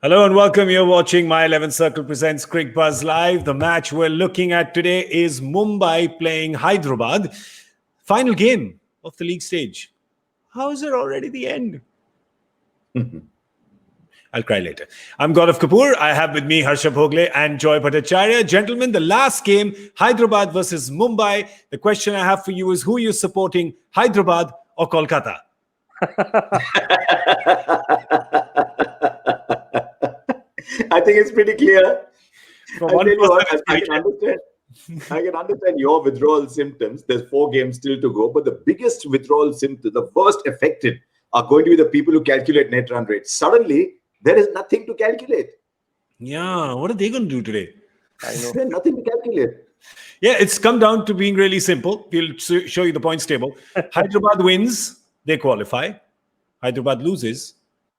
Hello and welcome. You're watching My 11th Circle presents Cricbuzz Live. The match we're looking at today is Mumbai playing Hyderabad. Final game of the league stage. How is it already the end? I'll cry later. I'm Gaurav Kapur. I have with me Harsha Bhogle and Joy Bhattacharjya. Gentlemen, the last game, Hyderabad versus Mumbai. The question I have for you is, who are you supporting, Hyderabad or Kolkata? I think it's pretty clear. From one person, I can understand your withdrawal symptoms. There's 4 games still to go, but the biggest withdrawal symptom, the worst affected, are going to be the people who calculate net run rates. Suddenly, there is nothing to calculate. Yeah, what are they going to do today? I know. There's nothing to calculate. Yeah, it's come down to being really simple. We'll show you the points table. Hyderabad wins, they qualify. Hyderabad loses,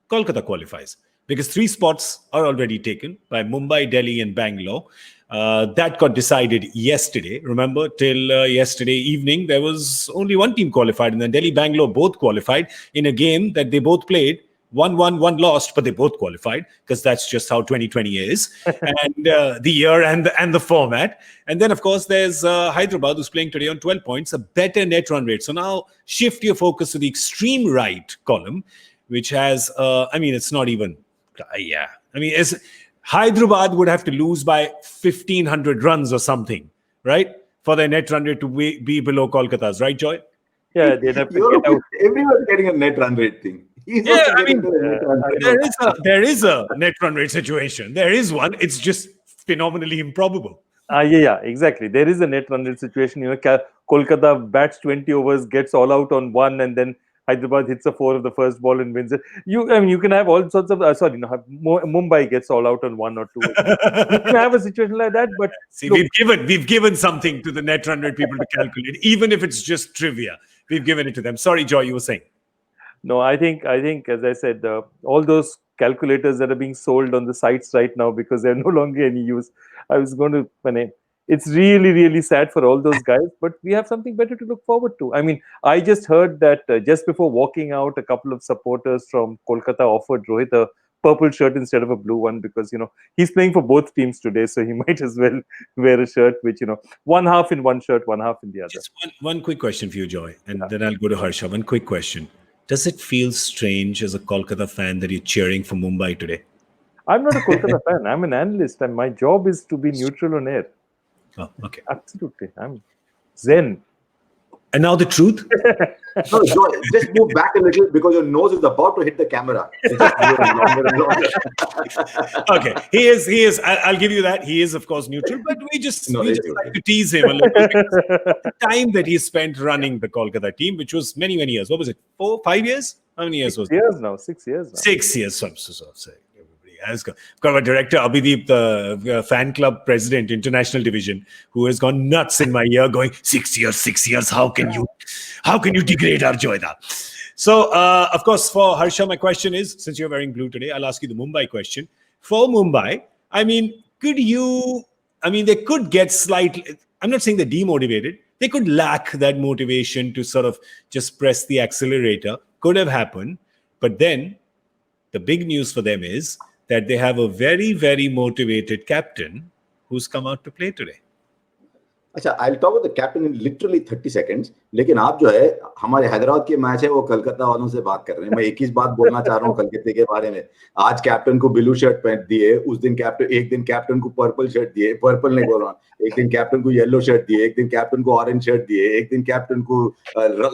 Kolkata qualifies. Because 3 spots are already taken by Mumbai, Delhi and Bangalore. That got decided yesterday. Remember, till yesterday evening, there was only one team qualified. And then Delhi, Bangalore both qualified in a game that they both played. 1-1, 1 lost, but they both qualified because that's just how 2020 is. And the year and the format. And then, of course, there's Hyderabad who's playing today on 12 points, a better net run rate. So now shift your focus to the extreme right column, which has, it's not even... Hyderabad would have to lose by 1,500 runs or something, right? For their net run rate to be below Kolkata's, right, Joy? Yeah, they'd have to get out. Everyone's getting a net run rate thing. There is a net run rate situation. There is one. It's just phenomenally improbable. Yeah, exactly. There is a net run rate situation. Kolkata bats 20 overs, gets all out on 1, and then Hyderabad hits a 4 of the first ball and wins it. You can have all sorts of. Mumbai gets all out on 1 or 2. You can have a situation like that, but see, we've given something to the net run rate people to calculate, even if it's just trivia. We've given it to them. Sorry, Joy, you were saying. No, I think, as I said, all those calculators that are being sold on the sites right now because they're no longer any use. I was going to. It's really, really sad for all those guys, but we have something better to look forward to. I just heard that just before walking out, a couple of supporters from Kolkata offered Rohit a purple shirt instead of a blue one because, he's playing for both teams today, so he might as well wear a shirt which, one half in one shirt, one half in the other. Just one quick question for you, Joy, and then I'll go to Harsha. One quick question. Does it feel strange as a Kolkata fan that you're cheering for Mumbai today? I'm not a Kolkata fan. I'm an analyst, and my job is to be neutral on air. Oh, okay. Absolutely. I'm Zen. And now the truth? No, Joy, just move back a little because your nose is about to hit the camera. It's just longer and longer. Okay. He is. I'll give you that. He is, of course, neutral, but we just like to tease him a little bit. The time that he spent running the Kolkata team, which was many, many years. What was it? 4, 5 years? How many years was it? 6 years now. 6 years. So I'm so sorry. I've got a director, Abhideep, the fan club president, international division, who has gone nuts in my ear, going 6 years, 6 years. How can you degrade our Joyda? So, of course, for Harsha, my question is, since you're wearing blue today, I'll ask you the Mumbai question. For Mumbai, they could get slightly. I'm not saying they're demotivated. They could lack that motivation to sort of just press the accelerator. Could have happened, but then the big news for them is that they have a very, very motivated captain who's come out to play today. अच्छा, I'll talk about the captain in literally 30 seconds. लेकिन आप जो है हमारे हैदराबाद के match है वो कलकत्ता वालों से बात कर रहे हैं. मैं एक ही बात बोलना चाह रहा हूँ कलकत्ते के बारे में. आज कैप्टन को ब्लू शर्ट पहन दिए, उस दिन एक दिन कैप्टन को पर्पल शर्ट दिए, पर्पल नहीं बोल रहा, एक दिन कैप्टन को येलो शर्ट दिए, एक दिन कैप्टन को ऑरेंज शर्ट दिए, एक दिन कैप्टन को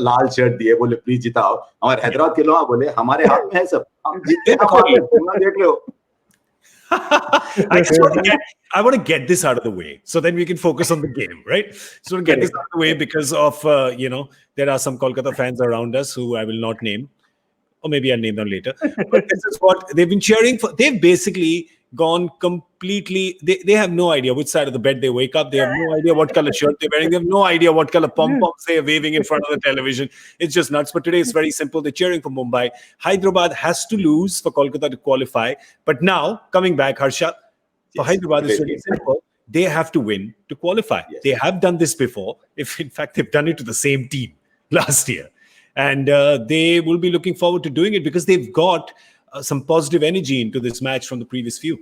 लाल शर्ट दिए, बोले प्लीज जिताओ. हमारे हैदराबाद के लोग बोले हमारे हाथ में है सब, हम जीते देख लो. I want to get this out of the way so then we can focus on the game, right? So to get this out of the way because of, there are some Kolkata fans around us who I will not name, or maybe I'll name them later. But this is what they've been cheering for. They've basically gone completely, they have no idea which side of the bed they wake up. They have no idea what color shirt they're wearing. They have no idea what color pom-poms they're waving in front of the television. It's just nuts. But today it's very simple. They're cheering for Mumbai. Hyderabad has to lose for Kolkata to qualify. But now, coming back, Harsha, for Hyderabad it's really simple. They have to win to qualify. Yes. They have done this before. If in fact they've done it to the same team last year. And they will be looking forward to doing it because they've got some positive energy into this match from the previous few.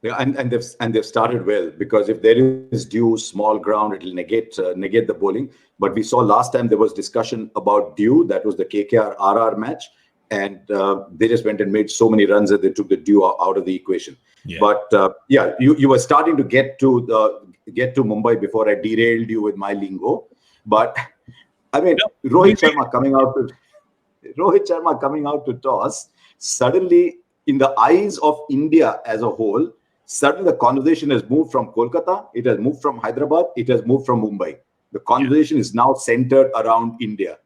Yeah, and they've started well, because if there is due small ground, it'll negate the bowling. But we saw last time there was discussion about due. That was the KKR RR match, and they just went and made so many runs that they took the due out of the equation. Yeah. But you were starting to get to Mumbai before I derailed you with my lingo. But I mean, Rohit Sharma coming out to toss, suddenly in the eyes of India as a whole, suddenly the conversation has moved from Kolkata, it has moved from Hyderabad, it has moved from Mumbai. The conversation is now centered around India.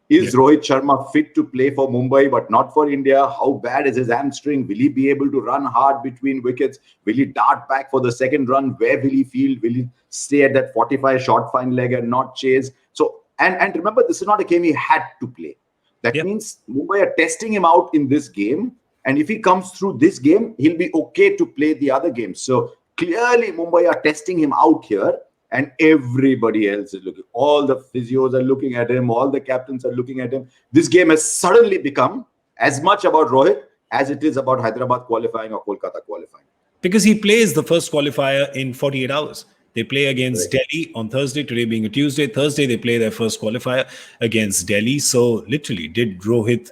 Is Rohit Sharma fit to play for Mumbai but not for India? How bad is his hamstring? Will he be able to run hard between wickets? Will he dart back for the second run? Where will he field? Will he stay at that 45 short fine leg and not chase? So, and remember, this is not a game he had to play. That means Mumbai are testing him out in this game. And if he comes through this game, he'll be okay to play the other games. So clearly Mumbai are testing him out here, and everybody else is looking. All the physios are looking at him. All the captains are looking at him. This game has suddenly become as much about Rohit as it is about Hyderabad qualifying or Kolkata qualifying. Because he plays the first qualifier in 48 hours. They play against Delhi on Thursday, today being a Tuesday. Thursday, they play their first qualifier against Delhi. So literally, did Rohit...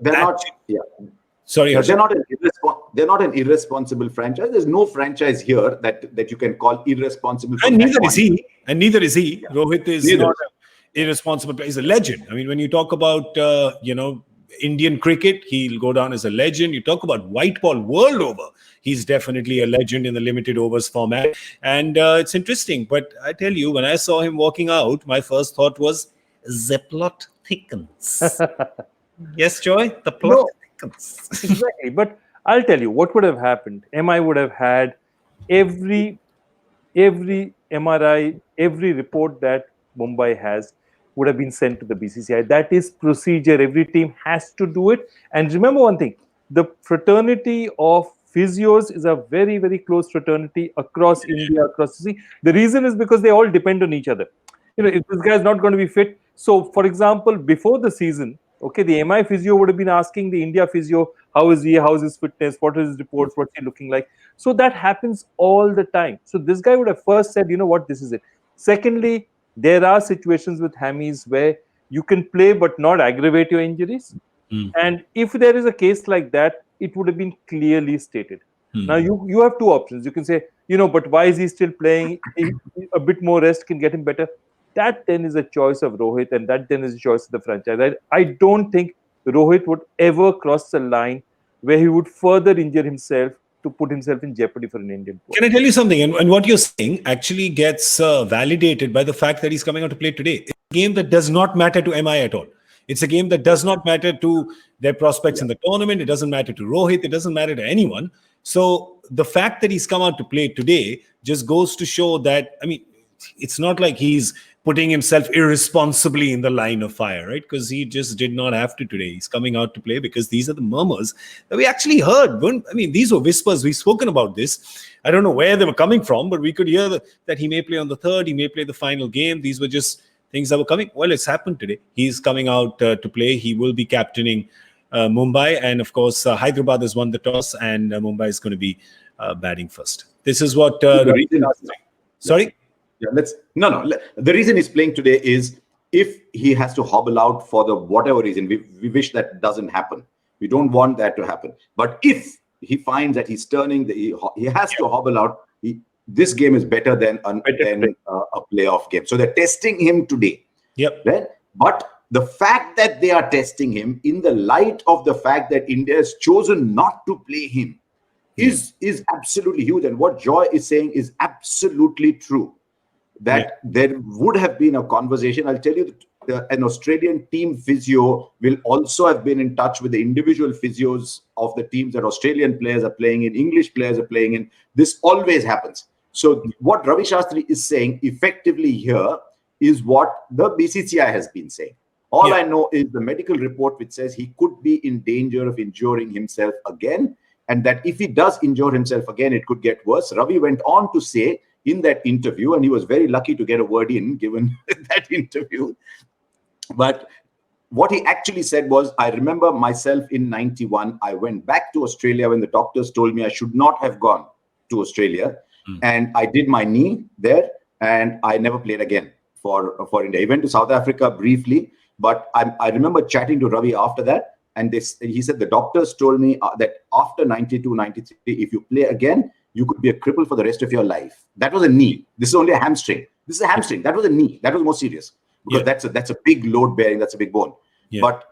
They're not... Yeah. Sorry, they're not an irresponsible franchise. There's no franchise here that you can call irresponsible. And neither is he. Yeah. Rohit is not an irresponsible player. He's a legend. I mean, when you talk about Indian cricket, he'll go down as a legend. You talk about white ball world over, he's definitely a legend in the limited overs format. And it's interesting. But I tell you, when I saw him walking out, my first thought was, the plot thickens. Yes, Joy? The plot thickens. Exactly. But I'll tell you what would have happened. MI would have had every MRI, every report that Mumbai has would have been sent to the BCCI. That is procedure. Every team has to do it. And remember one thing, the fraternity of physios is a very, very close fraternity across India, across the sea. The reason is because they all depend on each other. You know, if this guy is not going to be fit. So, for example, before the season, okay, the MI physio would have been asking the India physio, how is he, how is his fitness, what is his reports, what's he looking like. So that happens all the time. So this guy would have first said, you know what, this is it. Secondly, there are situations with hammies where you can play but not aggravate your injuries. And if there is a case like that, it would have been clearly stated. Now you have two options. You can say, you know, but why is he still playing? A bit more rest can get him better. That then is a choice of Rohit, and that then is a choice of the franchise. I don't think Rohit would ever cross the line where he would further injure himself to put himself in jeopardy for an Indian player. Can I tell you something? And what you're saying actually gets validated by the fact that he's coming out to play today. It's a game that does not matter to MI at all. It's a game that does not matter to their prospects in the tournament. It doesn't matter to Rohit. It doesn't matter to anyone. So the fact that he's come out to play today just goes to show that, I mean, it's not like he's putting himself irresponsibly in the line of fire, right? Because he just did not have to today. He's coming out to play because these are the murmurs that we actually heard. I mean, these were whispers. We've spoken about this. I don't know where they were coming from, but we could hear that he may play on the third, he may play the final game. These were just things that were coming. Well, it's happened today. He's coming out to play. He will be captaining Mumbai. And of course, Hyderabad has won the toss, and Mumbai is going to be batting first. This is what... Sorry? Yeah, the reason he's playing today is if he has to hobble out for the whatever reason, we wish that doesn't happen. We don't want that to happen. But if he finds that he's turning, he has to hobble out, this game is better than a playoff game. So they're testing him today. Yep. Right? But the fact that they are testing him in the light of the fact that India has chosen not to play him is absolutely huge. And what Joy is saying is absolutely true. That there would have been a conversation. I'll tell you that an Australian team physio will also have been in touch with the individual physios of the teams that Australian players are playing in, English players are playing in. This always happens. So what Ravi Shastri is saying effectively here is what the BCCI has been saying. All I know is the medical report which says he could be in danger of injuring himself again, and that if he does injure himself again, it could get worse. Ravi went on to say in that interview, and he was very lucky to get a word in given that interview, but what he actually said was, I remember myself in 91, I went back to Australia when the doctors told me I should not have gone to Australia. And I did my knee there, and I never played again for India. He went to South Africa briefly, but I remember chatting to Ravi after that, and he said the doctors told me that after 92, 93, if you play again, you could be a cripple for the rest of your life. That was a knee. This is only a hamstring. This is a hamstring. That was a knee. That was more serious, because that's a big load bearing. That's a big bone. Yeah. But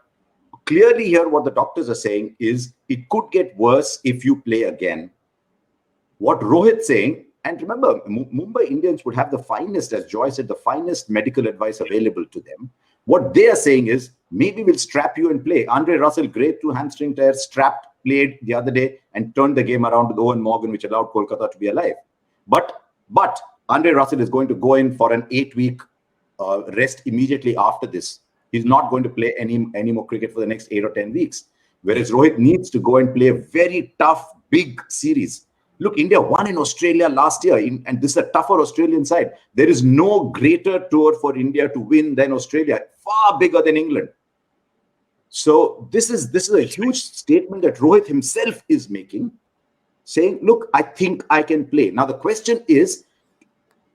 clearly here, what the doctors are saying is it could get worse if you play again. What Rohit's saying, and remember, Mumbai Indians would have the finest, as Joy said, the finest medical advice available to them. What they are saying is, maybe we'll strap you and play. Andre Russell, grade 2 hamstring tear, strapped, played the other day and turned the game around with Owen Morgan, which allowed Kolkata to be alive. But Andre Russell is going to go in for an 8-week rest immediately after this. He's not going to play any more cricket for the next 8 or 10 weeks. Whereas Rohit needs to go and play a very tough, big series. Look, India won in Australia last year, and this is a tougher Australian side. There is no greater tour for India to win than Australia, far bigger than England. So this is a huge statement that Rohit himself is making, saying, look, I think I can play. Now, the question is,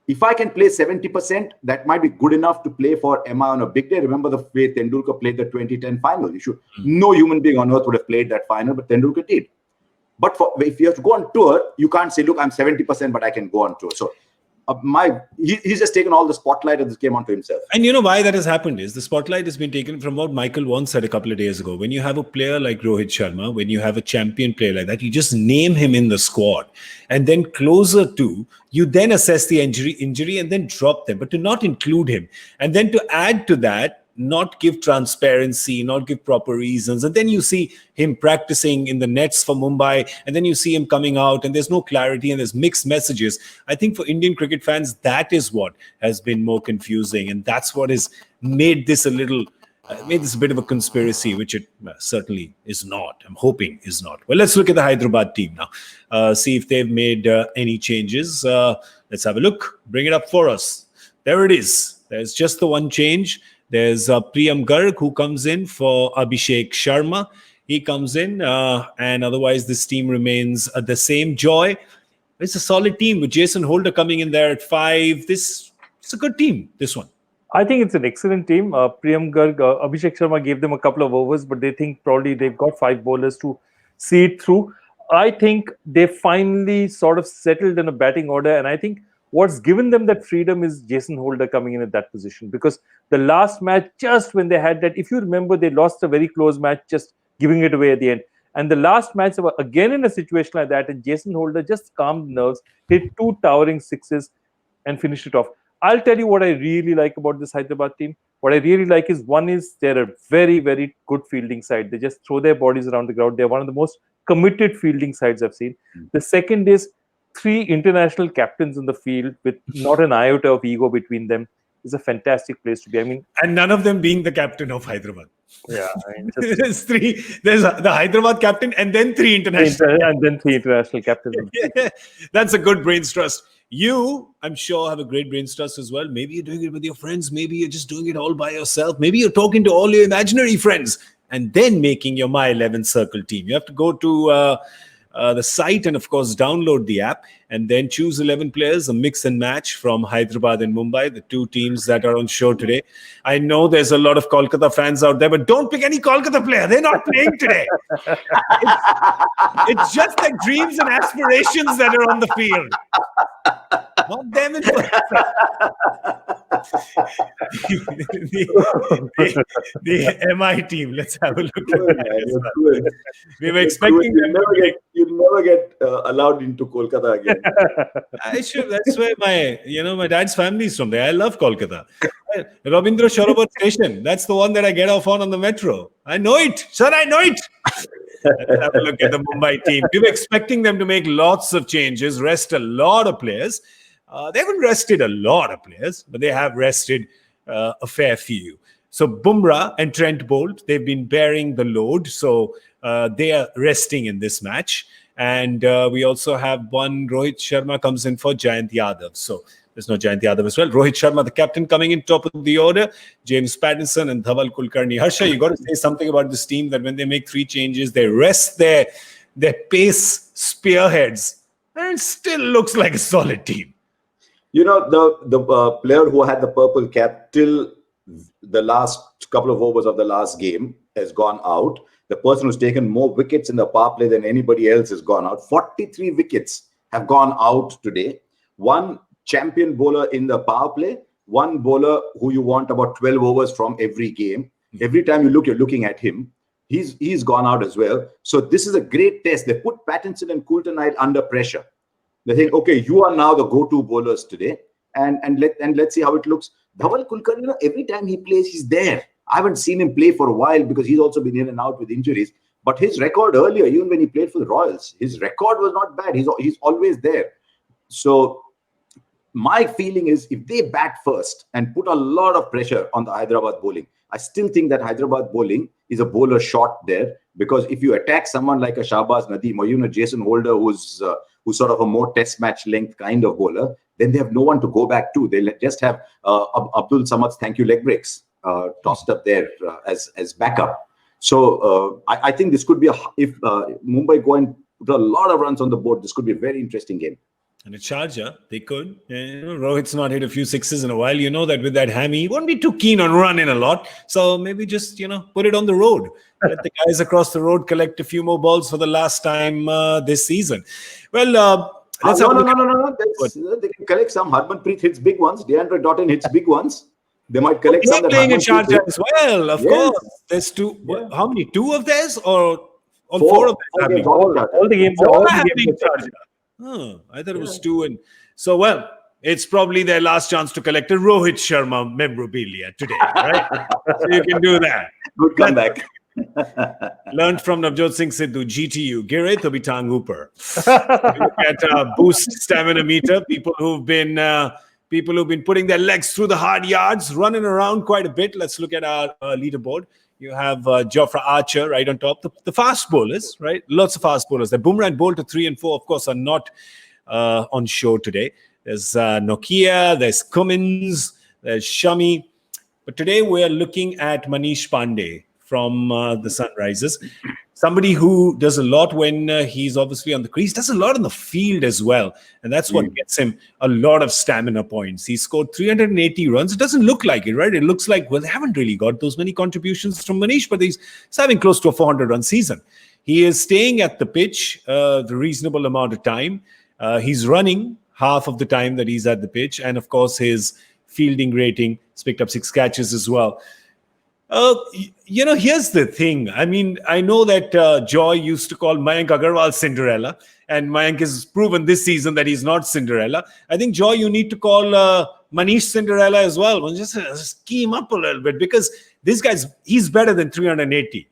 if I can play 70%, that might be good enough to play for MI on a big day. Remember the way Tendulkar played the 2010 final. No human being on earth would have played that final, but Tendulkar did. But if you have to go on tour, you can't say, look, I'm 70%, but I can go on tour. So he's just taken all the spotlight of this game onto himself. And you know why that has happened is the spotlight has been taken from what Michael once said a couple of days ago. When you have a player like Rohit Sharma, when you have a champion player like that, you just name him in the squad. And then closer to, you then assess the injury and then drop them. But to not include him. And then to add to that, not give transparency, not give proper reasons. And then you see him practicing in the nets for Mumbai, and then you see him coming out and there's no clarity and there's mixed messages. I think for Indian cricket fans, that is what has been more confusing. And that's what has made this a bit of a conspiracy, which it certainly is not. I'm hoping is not. Well, let's look at the Hyderabad team now. See if they've made any changes. Let's have a look. Bring it up for us. There it is. There's just the one change. There's Priyam Garg, who comes in for Abhishek Sharma. He comes in, and otherwise this team remains the same. Joy, it's a solid team with Jason Holder coming in there at 5. It's a good team, this one. I think it's an excellent team. Priyam Garg, Abhishek Sharma gave them a couple of overs, but they think probably they've got 5 bowlers to see it through. I think they finally sort of settled in a batting order, and I think what's given them that freedom is Jason Holder coming in at that position, because the last match, just when they had that, if you remember, they lost a very close match, just giving it away at the end. And the last match, they were again in a situation like that, and Jason Holder just calmed the nerves, hit 2 towering sixes and finished it off. I'll tell you what I really like about this Hyderabad team. What I really like is, one is they're a very, very good fielding side. They just throw their bodies around the ground. They're one of the most committed fielding sides I've seen. The second is 3 international captains in the field with not an iota of ego between them. Is a fantastic place to be. I mean, and none of them being the captain of Hyderabad. Yeah, I mean, there's 3. There's the Hyderabad captain, and then 3 international, and then 3 international captains. That's a good brain's trust. You, I'm sure, have a great brain's trust as well. Maybe you're doing it with your friends. Maybe you're just doing it all by yourself. Maybe you're talking to all your imaginary friends and then making your My 11 Circle team. You have to go to the site and, of course, download the app and then choose 11 players, a mix and match from Hyderabad and Mumbai, the 2 teams that are on show today. I know there's a lot of Kolkata fans out there, but don't pick any Kolkata player. They're not playing today. It's just their dreams and aspirations that are on the field. Not them in the MI team. Let's have a look at that. We were expecting them. You'll never get allowed into Kolkata again. I should. That's where my dad's family is from. There, I love Kolkata. Rabindra Sarovar Station. That's the one that I get off on the metro. I know it, sir. I know it. Let's have a look at the Mumbai team. We were expecting them to make lots of changes, rest a lot of players. They haven't rested a lot of players, but they have rested a fair few. So Bumrah and Trent Bolt, they've been bearing the load. So they are resting in this match. And we also have one Rohit Sharma comes in for Jayant Yadav. So There's no Jayanti Yadav as well. Rohit Sharma, the captain, coming in top of the order. James Pattinson and Dhaval Kulkarni. Harsha, you got to say something about this team, that when they make 3 changes, they rest their pace spearheads, and it still looks like a solid team. You know, the player who had the purple cap till the last couple of overs of the last game has gone out. The person who's taken more wickets in the power play than anybody else has gone out. 43 wickets have gone out today. One champion bowler in the power play, one bowler who you want about 12 overs from every game. Every time you look, you're looking at him. He's gone out as well. So this is a great test. They put Pattinson and Coulter-Nile under pressure. They think, okay, you are now the go-to bowlers today, and let's see how it looks. Dhaval Kulkarni, every time he plays, he's there. I haven't seen him play for a while because he's also been in and out with injuries. But his record earlier, even when he played for the Royals, his record was not bad. He's always there. So my feeling is, if they bat first and put a lot of pressure on the Hyderabad bowling, I still think that Hyderabad bowling is a bowler short there, because if you attack someone like a Shahbaz Nadeem or Jason Holder, who's sort of a more test match length kind of bowler, then they have no one to go back to. They'll just have Abdul Samad's thank you leg breaks tossed up there as backup. So I think this could be if Mumbai go and put a lot of runs on the board, this could be a very interesting game. And at Sharjah, they could. Rohit's not hit a few sixes in a while. You know that with that hammy, he won't be too keen on running a lot. So maybe just, put it on the road. Let the guys across the road collect a few more balls for the last time this season. Well, let's no. They can collect some. Harmanpreet hits big ones. Deandre Doughton hits big ones. They might collect some. They're playing at Sharjah as well, of course. There's 2. Yeah. How many? 2 of theirs or all 4 of them? All the games are happening at Sharjah. I thought it was 2. And so, well, it's probably their last chance to collect a Rohit Sharma memorabilia today, right? So you can do that. Good comeback. Learned from Navjot Singh Sidhu, GTU, Gire to be Tang Hooper. Look at Boost Stamina Meter, people who've been putting their legs through the hard yards, running around quite a bit. Let's look at our leaderboard. You have Jofra Archer right on top. The fast bowlers, right? Lots of fast bowlers. The Bumrah and Bolt to 3 and 4, of course, are not on show today. There's Nokia, there's Cummins, there's Shami. But today we're looking at Manish Pandey from the Sunrisers. Somebody who does a lot when he's obviously on the crease, does a lot on the field as well. And that's what gets him a lot of stamina points. He scored 380 runs. It doesn't look like it, right? It looks like, well, they haven't really got those many contributions from Manish, but he's having close to a 400-run season. He is staying at the pitch the reasonable amount of time. He's running half of the time that he's at the pitch. And, of course, his fielding rating has picked up 6 catches as well. Here's the thing. I mean, I know that Joy used to call Mayank Agarwal Cinderella, and Mayank has proven this season that he's not Cinderella. I think, Joy, you need to call Manish Cinderella as well. Well, just scheme up a little bit, because this guy's, he's better than 380.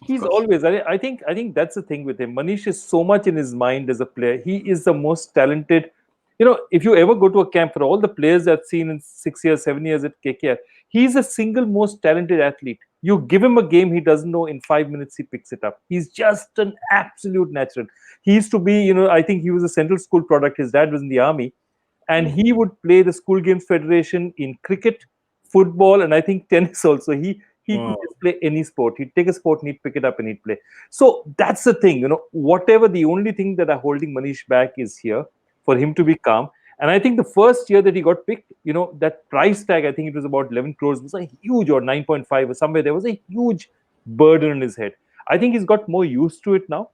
He's always, I think that's the thing with him. Manish is so much in his mind as a player. He is the most talented. If you ever go to a camp, for all the players I've seen in 6 years, 7 years at KKR, he's the single most talented athlete. You give him a game he doesn't know, in 5 minutes he picks it up. He's just an absolute natural. He used to be, I think he was a central school product. His dad was in the army, and he would play the School Games Federation in cricket, football, and I think tennis also. He could just play any sport. He'd take a sport and he'd pick it up and he'd play. So that's the thing, the only thing that are holding Manish back is here for him to be calm. And I think the first year that he got picked, that price tag, I think it was about 11 crores, was a huge, or 9.5 or somewhere, there was a huge burden on his head. I think he's got more used to it now.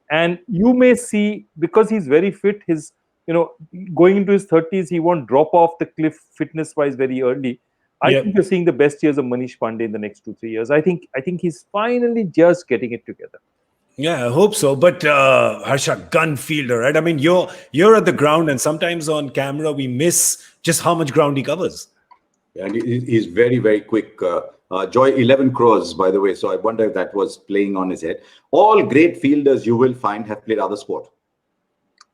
And you may see, because he's very fit, his, going into his 30s, he won't drop off the cliff fitness-wise very early. I think you're seeing the best years of Manish Pandey in the next 2-3 years. I think he's finally just getting it together. Yeah, I hope so. But Harsha, gun fielder, right? I mean, you're at the ground, and sometimes on camera we miss just how much ground he covers. Yeah, and he's very, very quick. Joy, 11 crores, by the way. So I wonder if that was playing on his head. All great fielders you will find have played other sport.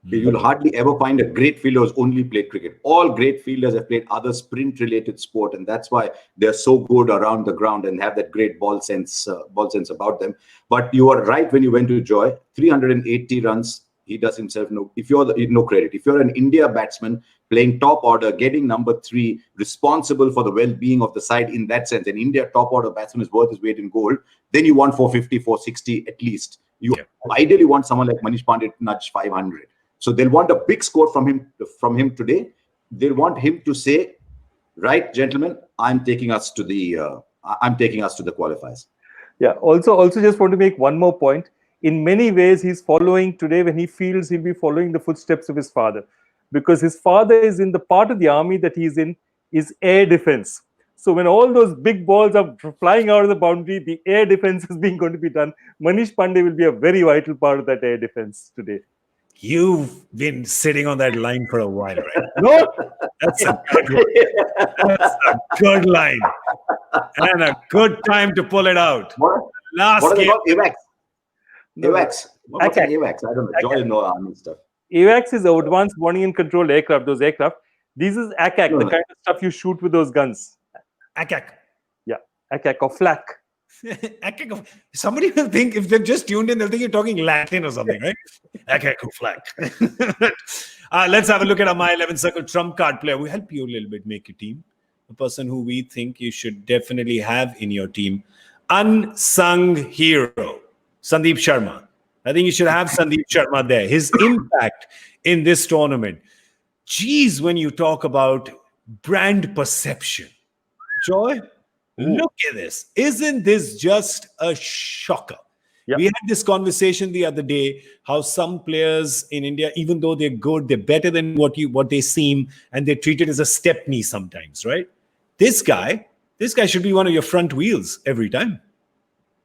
You'll hardly ever find a great fielder who's only played cricket. All great fielders have played other sprint-related sport, and that's why they're so good around the ground and have that great ball sense about them. But you are right when you went to Joy. 380 runs. he does himself no credit. If you're an India batsman playing top order, getting number 3, responsible for the well-being of the side in that sense, an India top order batsman is worth his weight in gold, then you want 450, 460 at least. You ideally want someone like Manish Pandey to nudge 500. So they'll want a big score from him today. They'll want him to say, right, gentlemen, I'm taking us to the qualifiers. Yeah. Also, just want to make one more point. In many ways, he's following today when he feels he'll be following the footsteps of his father, because his father is in the part of the army that he's in is air defense. So when all those big balls are flying out of the boundary, the air defense is going to be done. Manish Pandey will be a very vital part of that air defense today. You've been sitting on that line for a while, right? No, That's a good one. That's a good line. And a good time to pull it out. What are they called? AWACS. AWACS. What's an AWACS? I don't know. Joy know army stuff. AWACS is Advanced Warning and Control Aircraft, those aircraft. This is ACAC, the kind of stuff you shoot with those guns. ACAC. Yeah, ACAC or flak. ACAC. Somebody will think, if they've just tuned in, they'll think you're talking Latin or something, right? ACAC or flak. Let's have a look at our My 11 Circle trump card player. We'll help you a little bit make your team. A person who we think you should definitely have in your team. Unsung hero, Sandeep Sharma. I think you should have Sandeep Sharma there. His impact in this tournament. Geez, when you talk about brand perception. Joy, look at this. Isn't this just a shocker? Yep. We had this conversation the other day, how some players in India, even though they're good, they're better than what they seem, and they're treated as a stepney sometimes, right? This guy should be one of your front wheels every time.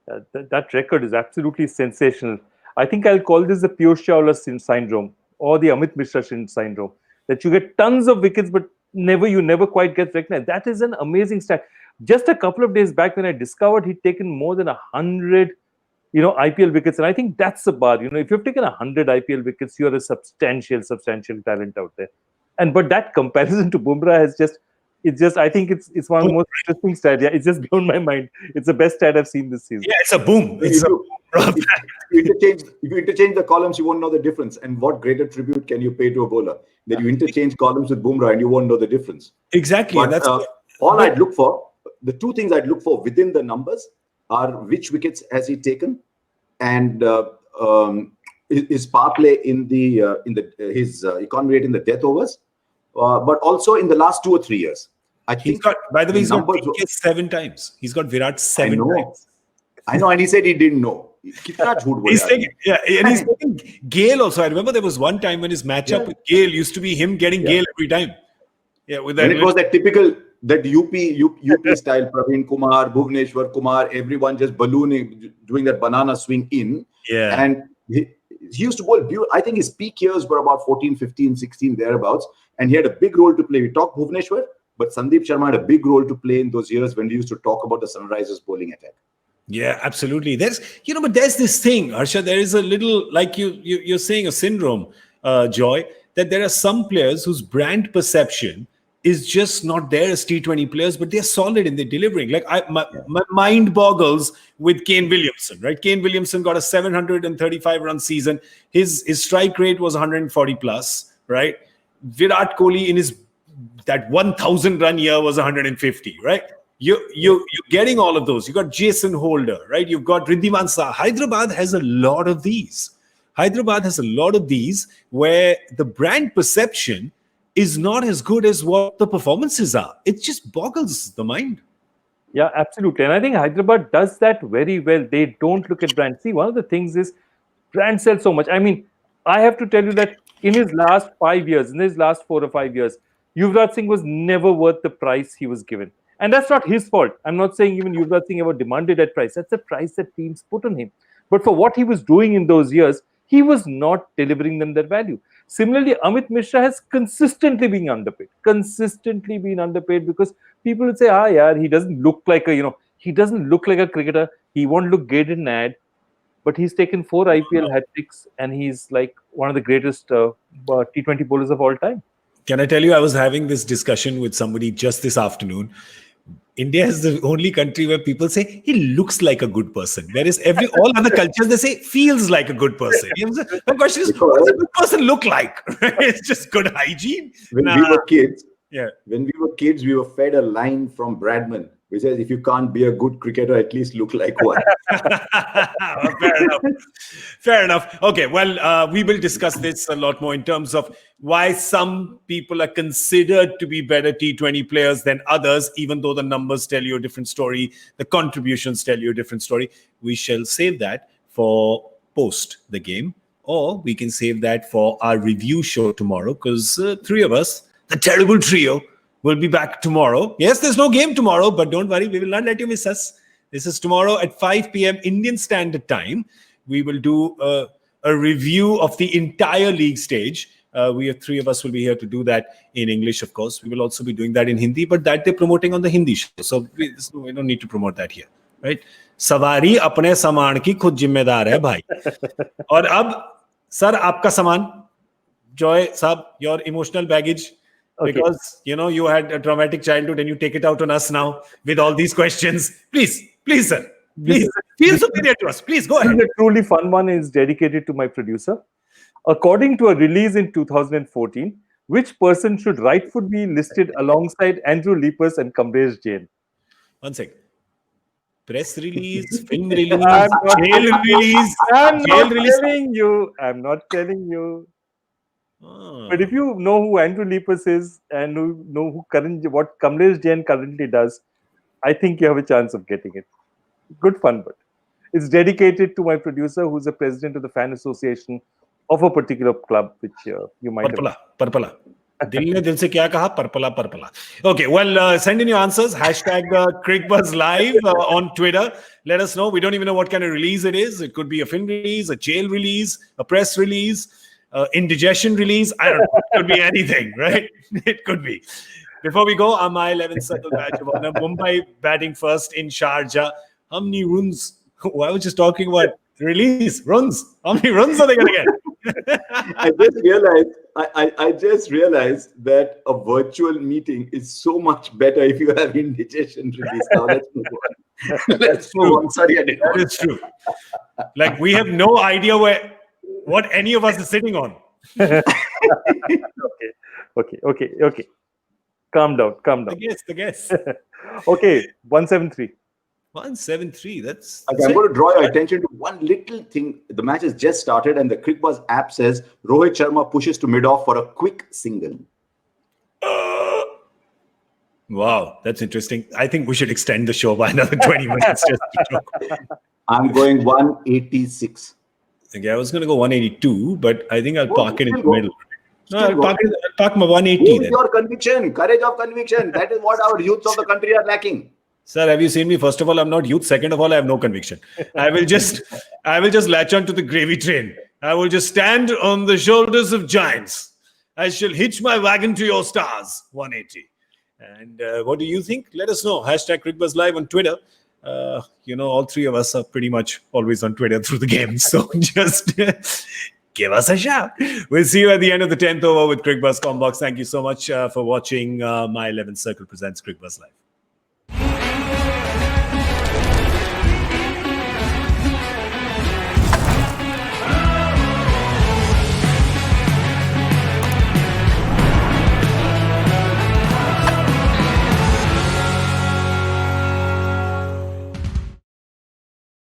That record is absolutely sensational. I think I'll call this the Piyush Chawla syndrome or the Amit Mishra syndrome, that you get tons of wickets, but you never quite get recognized. That is an amazing stat. Just a couple of days back when I discovered he'd taken more than 100, IPL wickets, and I think that's the bar. If you've taken 100 IPL wickets, you're a substantial talent out there. But that comparison to Bumrah has I think it's one of the most interesting stats. Yeah, it's just blown my mind. It's the best stat I've seen this season. Yeah, it's a boom. If you interchange the columns, you won't know the difference. And what greater tribute can you pay to a bowler? That you interchange columns with Bumrah and you won't know the difference. Exactly. But, I'd look for, the two things I'd look for within the numbers are which wickets has he taken, and his power play in his economy rate in the death overs, but also in the last 2 or 3 years. He's got 7 times. He's got Virat 7 times. I know, and he said he didn't know. He's taking Gale also. I remember there was one time when his matchup with Gale used to be him getting Gale every time. Yeah, with that. And it was that typical UP style, Praveen Kumar, Bhuvneshwar Kumar, everyone just ballooning, doing that banana swing in. Yeah. And he used to bowl. I think his peak years were about 14, 15, 16, thereabouts. And he had a big role to play. We talked Bhuvneshwar, but Sandeep Sharma had a big role to play in those years when we used to talk about the Sunrisers bowling attack. Yeah, absolutely. There's this thing, Harsha, there is a little, like you're saying, a syndrome, Joy, that there are some players whose brand perception is just not there as T20 players, but they're solid and they're delivering. Like my mind boggles with Kane Williamson, right? Kane Williamson got a 735 run season. His strike rate was 140 plus, right? Virat Kohli in that 1,000 run year was 150, right? You're getting all of those. You got Jason Holder, right? You've got Riddhiman Shah. Hyderabad has a lot of these. Where the brand perception is not as good as what the performances are. It just boggles the mind. Yeah, absolutely. And I think Hyderabad does that very well. They don't look at brand. See, one of the things is brand sells so much. I mean, I have to tell you that in his last 5 years, in his last 4 or 5 years, Yuvraj Singh was never worth the price he was given. And that's not his fault. I'm not saying even Yuvraj Singh ever demanded that price. That's the price that teams put on him. But for what he was doing in those years, he was not delivering them that value. Similarly, Amit Mishra has consistently been underpaid. Because people would say, he doesn't look like a cricketer. He won't look great in an ad. But he's taken 4 IPL hat-tricks and he's like one of the greatest T20 bowlers of all time. Can I tell you, I was having this discussion with somebody just this afternoon. India is the only country where people say he looks like a good person, whereas all other cultures they say feels like a good person. The question is, what does a good person look like? It's just good hygiene. When we were kids, yeah. When we were kids, we were fed a line from Bradman, which says, "If you can't be a good cricketer, at least look like one." Fair enough. Fair enough. Okay, well, we will discuss this a lot more in terms of why some people are considered to be better T20 players than others, even though the numbers tell you a different story, the contributions tell you a different story. We shall save that for post the game, or we can save that for our review show tomorrow, because three of us, the terrible trio, will be back tomorrow. Yes, there's no game tomorrow, but don't worry, we will not let you miss us. This is tomorrow at 5 p.m. Indian Standard Time. We will do a review of the entire league stage. We have three of us will be here to do that in English, of course. We will also be doing that in Hindi, but that they're promoting on the Hindi show. So we don't need to promote that here, right? सवारी अपने सामान की खुद जिम्मेदार है भाई. और अब सर आपका सामान, Joy साहब, your emotional baggage. Okay. Because you had a traumatic childhood and you take it out on us now with all these questions. Please, sir. Please, feel superior to us. Please go ahead. The truly fun one is dedicated to my producer. According to a release in 2014, which person should rightfully be listed alongside Andrew Lippers and Kamlesh Jain? One sec. Press release, film release, jail release. I'm not telling you. But if you know who Andrew Lippers is and know what Kamlesh Jain currently does, I think you have a chance of getting it. Good fun, but it's dedicated to my producer, who's the president of the fan association of a particular club, which you might have. Parpala. Dil ne dil se kya kaha? Parpala. Okay, well, send in your answers. Hashtag Cricbuzz Live on Twitter. Let us know. We don't even know what kind of release it is. It could be a film release, a jail release, a press release, indigestion release. I don't know. It could be anything, right? It could be. Before we go, my 11th circle badge of honor. Mumbai batting first in Sharjah. How many runs? I was just talking about release runs. How many runs are they going to get? I just realized that a virtual meeting is so much better if you have indigestion release. Now let's move on. Let's move on. Sorry, I didn't. That is true. Like, we have no idea what any of us is sitting on. Okay. Calm down. The guess. Okay, 173. 173. That's okay, I'm going to draw your attention to one little thing. The match has just started, and the Cricbuzz app says Rohit Sharma pushes to mid-off for a quick single. Wow, that's interesting. I think we should extend the show by another 20 minutes. Just to joke. I'm going 186. Okay, I was going to go 182, but I think I'll park it in the middle. No, I'll park my 180 then. Your conviction, courage of conviction. That is what our youths of the country are lacking. Sir, have you seen me? First of all, I'm not youth. Second of all, I have no conviction. I will just latch on to the gravy train. I will just stand on the shoulders of giants. I shall hitch my wagon to your stars. 180. And what do you think? Let us know. Hashtag Cricbuzz Live on Twitter. All three of us are pretty much always on Twitter through the game. So just give us a shout. We'll see you at the end of the 10th over with Cricbuzz Combox. Thank you so much for watching. My 11th Circle presents Cricbuzz Live.